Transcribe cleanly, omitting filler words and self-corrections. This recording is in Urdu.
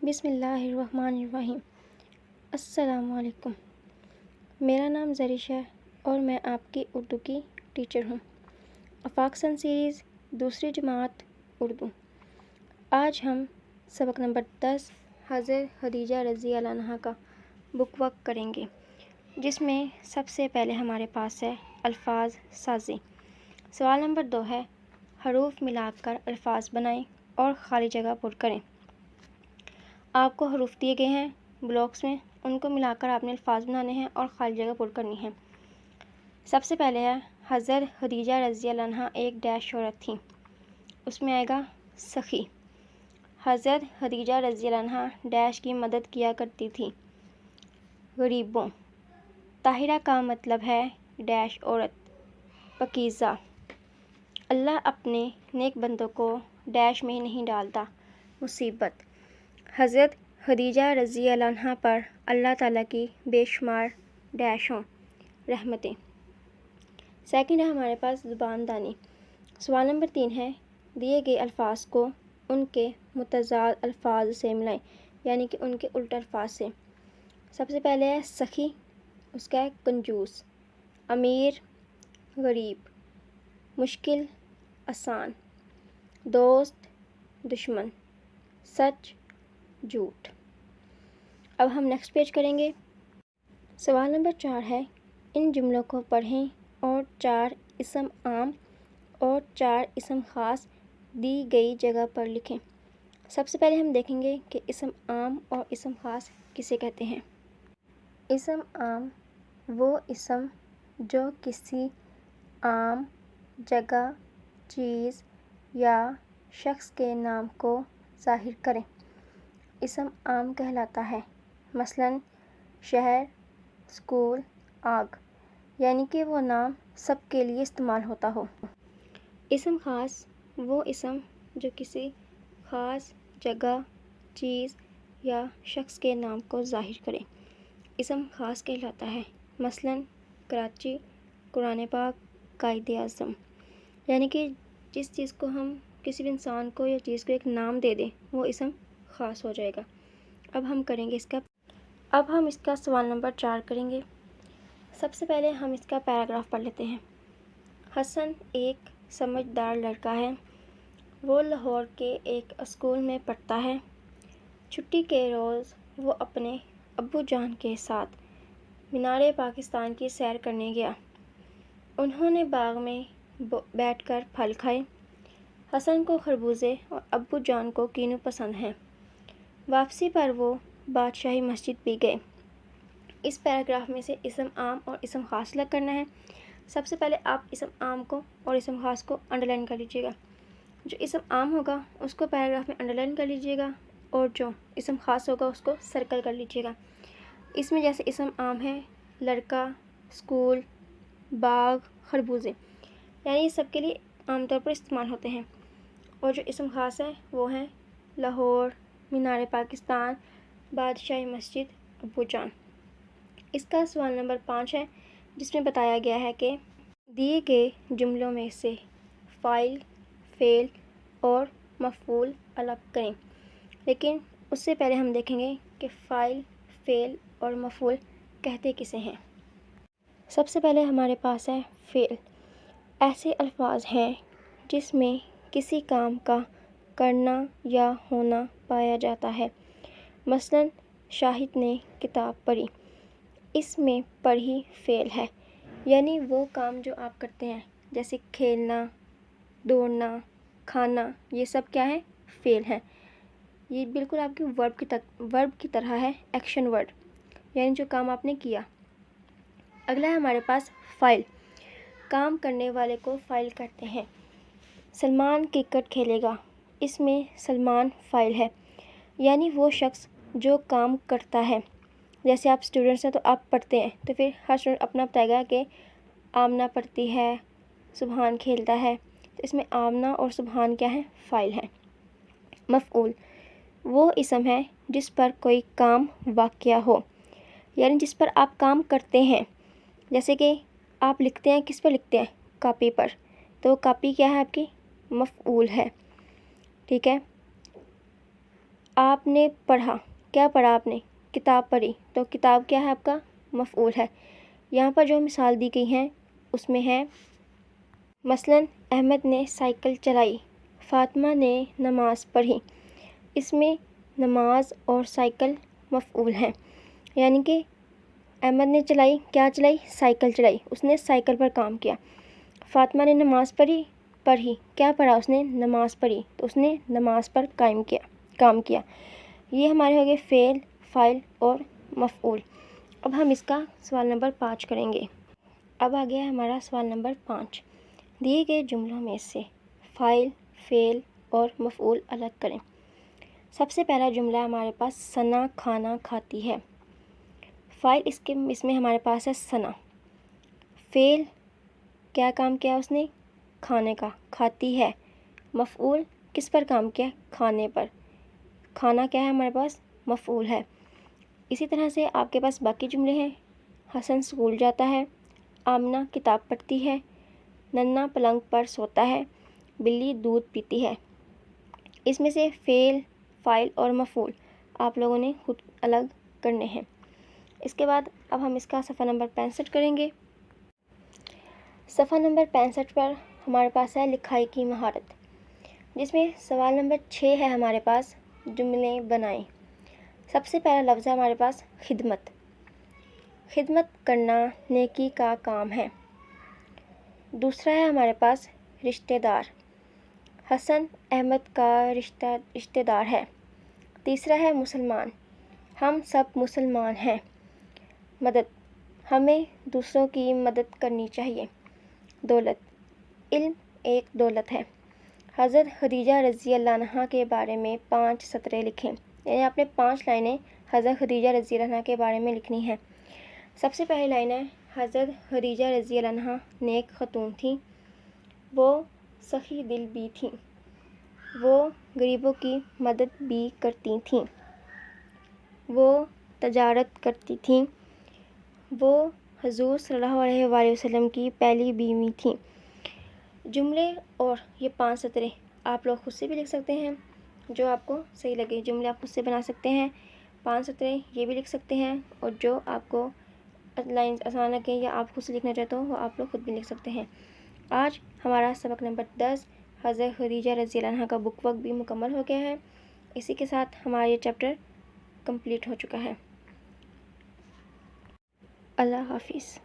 بسم اللہ الرحمن الرحیم۔ السلام علیکم۔ میرا نام زریش ہے اور میں آپ کی اردو کی ٹیچر ہوں۔ آفاق سن سیریز دوسری جماعت اردو۔ آج ہم سبق نمبر 10 حضرت خدیجہ رضی اللہ عنہا کا بک ورک کریں گے، جس میں سب سے پہلے ہمارے پاس ہے الفاظ سازی۔ سوال نمبر 2 ہے حروف ملا کر الفاظ بنائیں اور خالی جگہ پر کریں۔ آپ کو حروف دیے گئے ہیں بلاکس میں، ان کو ملا کر آپ نے الفاظ بنانے ہیں اور خالی جگہ پر کرنی ہے۔ سب سے پہلے ہے حضرت خدیجہ رضی اللہ عنہا ایک ڈیش عورت تھی، اس میں آئے گا سخی۔ حضرت خدیجہ رضی اللہ عنہا ڈیش کی مدد کیا کرتی تھی، غریبوں۔ طاہرہ کا مطلب ہے ڈیش عورت، پاکیزہ۔ اللہ اپنے نیک بندوں کو ڈیش میں نہیں ڈالتا، مصیبت۔ حضرت خدیجہ رضی اللہ عنہا پر اللہ تعالیٰ کی بے شمار ڈیشوں رحمتیں۔ سیکنڈ ہے ہمارے پاس زبان دانی۔ سوال نمبر 3 ہے دیے گئے الفاظ کو ان کے متضاد الفاظ سے ملائیں، یعنی کہ ان کے الٹ الفاظ سے۔ سب سے پہلے ہے سخی، اس کا ہے کنجوس، امیر غریب، مشکل آسان، دوست دشمن، سچ جھوٹ۔ اب ہم نیکسٹ پیج کریں گے۔ سوال نمبر 4 ہے ان جملوں کو پڑھیں اور 4 اسم عام اور 4 اسم خاص دی گئی جگہ پر لکھیں۔ سب سے پہلے ہم دیکھیں گے کہ اسم عام اور اسم خاص کسے کہتے ہیں۔ اسم عام وہ اسم جو کسی عام جگہ، چیز یا شخص کے نام کو ظاہر کریں، اسم عام کہلاتا ہے۔ مثلاً شہر، اسکول، آگ، یعنی کہ وہ نام سب کے لیے استعمال ہوتا ہو۔ اسم خاص وہ اسم جو کسی خاص جگہ، چیز یا شخص کے نام کو ظاہر کرے، اسم خاص کہلاتا ہے۔ مثلاً کراچی، قرآن پاک، قائد اعظم، یعنی کہ جس چیز کو ہم کسی بھی انسان کو یا چیز کو ایک نام دے دیں وہ اسم خاص ہو جائے گا۔ اب ہم اس کا سوال نمبر 4 کریں گے۔ سب سے پہلے ہم اس کا پیراگراف پڑھ لیتے ہیں۔ حسن ایک سمجھدار لڑکا ہے، وہ لاہور کے ایک اسکول میں پڑھتا ہے۔ چھٹی کے روز وہ اپنے ابو جان کے ساتھ مینار پاکستان کی سیر کرنے گیا۔ انہوں نے باغ میں بیٹھ کر پھل کھائے۔ حسن کو خربوزے اور ابو جان کو کینو پسند ہیں۔ واپسی پر وہ بادشاہی مسجد بھی گئے۔ اس پیراگراف میں سے اسم عام اور اسم خاص الگ کرنا ہے۔ سب سے پہلے آپ اسم عام کو اور اسم خاص کو انڈرلائن کر لیجیے گا۔ جو اسم عام ہوگا اس کو پیراگراف میں انڈرلائن کر لیجیے گا اور جو اسم خاص ہوگا اس کو سرکل کر لیجیے گا۔ اس میں جیسے اسم عام ہے لڑکا، اسکول، باغ، خربوزے، یعنی یہ سب کے لیے عام طور پر استعمال ہوتے ہیں۔ اور جو اسم خاص ہے وہ ہیں لاہور، مینار پاکستان، بادشاہی مسجد، ابو جان۔ اس کا سوال نمبر 5 ہے، جس میں بتایا گیا ہے کہ دیے گئے جملوں میں سے فاعل، فعل اور مفعول الگ کریں۔ لیکن اس سے پہلے ہم دیکھیں گے کہ فاعل، فعل اور مفعول کہتے کسے ہیں۔ سب سے پہلے ہمارے پاس ہے فعل۔ ایسے الفاظ ہیں جس میں کسی کام کا کرنا یا ہونا پایا جاتا ہے۔ مثلاً شاہد نے کتاب پڑھی، اس میں پڑھی فعل ہے، یعنی وہ کام جو آپ کرتے ہیں جیسے کھیلنا، دوڑنا، کھانا، یہ سب کیا ہے؟ فعل ہے۔ یہ بالکل آپ کی ورب کی طرح ہے، ایکشن ورڈ، یعنی جو کام آپ نے کیا۔ اگلا ہے ہمارے پاس فاعل۔ کام کرنے والے کو فاعل کہتے ہیں۔ سلمان کرکٹ کھیلے گا، اس میں سلمان فاعل ہے، یعنی وہ شخص جو کام کرتا ہے۔ جیسے آپ اسٹوڈنٹس ہیں تو آپ پڑھتے ہیں، تو پھر ہر اسٹوڈنٹ اپنا بتائے گا کہ آمنہ پڑھتی ہے، سبحان کھیلتا ہے، تو اس میں آمنہ اور سبحان کیا ہے؟ فاعل ہے۔ مفعول وہ اسم ہے جس پر کوئی کام واقع ہو، یعنی جس پر آپ کام کرتے ہیں۔ جیسے کہ آپ لکھتے ہیں، کس پر لکھتے ہیں؟ کاپی پر، تو کاپی کیا ہے آپ کی؟ مفعول ہے، ٹھیک ہے۔ آپ نے پڑھا، کیا پڑھا آپ نے؟ کتاب پڑھی، تو کتاب کیا ہے آپ کا؟ مفعول ہے۔ یہاں پر جو مثال دی گئی ہیں اس میں ہے مثلاً احمد نے سائیکل چلائی، فاطمہ نے نماز پڑھی۔ اس میں نماز اور سائیکل مفعول ہیں، یعنی کہ احمد نے چلائی، کیا چلائی؟ سائیکل چلائی، اس نے سائیکل پر کام کیا۔ فاطمہ نے نماز پڑھی، کیا پڑھا اس نے؟ نماز پڑھی، تو اس نے نماز پر کام کیا۔ یہ ہمارے ہو گئے فعل، فاعل اور مفعول۔ اب ہم اس کا سوال نمبر 5 کریں گے۔ اب آ گیا ہمارا سوال نمبر 5۔ دیے گئے جملوں میں سے فاعل، فعل اور مفعول الگ کریں۔ سب سے پہلا جملہ ہمارے پاس ثنا کھانا کھاتی ہے۔ فاعل اس میں ہمارے پاس ہے ثنا۔ فعل کیا کام کیا اس نے؟ کھانے کا، کھاتی ہے۔ مفعول کس پر کام کیا؟ کھانے پر۔ کھانا کیا ہے ہمارے پاس؟ مفعول ہے۔ اسی طرح سے آپ کے پاس باقی جملے ہیں۔ حسن اسکول جاتا ہے، آمنہ کتاب پڑھتی ہے، ننھا پلنگ پر سوتا ہے، بلی دودھ پیتی ہے۔ اس میں سے فعل، فاعل اور مفعول آپ لوگوں نے خود الگ کرنے ہیں۔ اس کے بعد اب ہم اس کا صفحہ نمبر 65 کریں گے۔ صفحہ نمبر 65 پر ہمارے پاس ہے لکھائی کی مہارت، جس میں سوال نمبر 6 ہے ہمارے پاس جملے بنائیں۔ سب سے پہلا لفظ ہے ہمارے پاس خدمت۔ خدمت کرنا نیکی کا کام ہے۔ دوسرا ہے ہمارے پاس رشتہ دار۔ حسن احمد کا رشتہ دار ہے۔ تیسرا ہے مسلمان، ہم سب مسلمان ہیں۔ مدد، ہمیں دوسروں کی مدد کرنی چاہیے۔ دولت، علم ایک دولت ہے۔ حضرت خدیجہ رضی اللہ عنہا کے بارے میں 5 سطریں لکھیں، یعنی آپ نے 5 لائنیں حضرت خدیجہ رضی اللہ عنہا کے بارے میں لکھنی ہیں۔ سب سے پہلی لائن ہے حضرت خدیجہ رضی اللہ عنہا نیک خاتون تھیں، وہ سخی دل بھی تھیں، وہ غریبوں کی مدد بھی کرتی تھیں، وہ تجارت کرتی تھیں، وہ حضور صلی اللہ علیہ وآلہ وسلم کی پہلی بیوی تھیں۔ جملے اور یہ 5 سطریں آپ لوگ خود سے بھی لکھ سکتے ہیں، جو آپ کو صحیح لگے۔ جملے آپ خود سے بنا سکتے ہیں، 5 سطریں یہ بھی لکھ سکتے ہیں، اور جو آپ کو لائنز آسان لگیں یا آپ خود سے لکھنا چاہتے ہو وہ آپ لوگ خود بھی لکھ سکتے ہیں۔ آج ہمارا سبق نمبر 10 حضرت خدیجہ رضی اللہ عنہا کا بک وقت بھی مکمل ہو گیا ہے۔ اسی کے ساتھ ہمارا یہ چیپٹر کمپلیٹ ہو چکا ہے۔ اللہ حافظ۔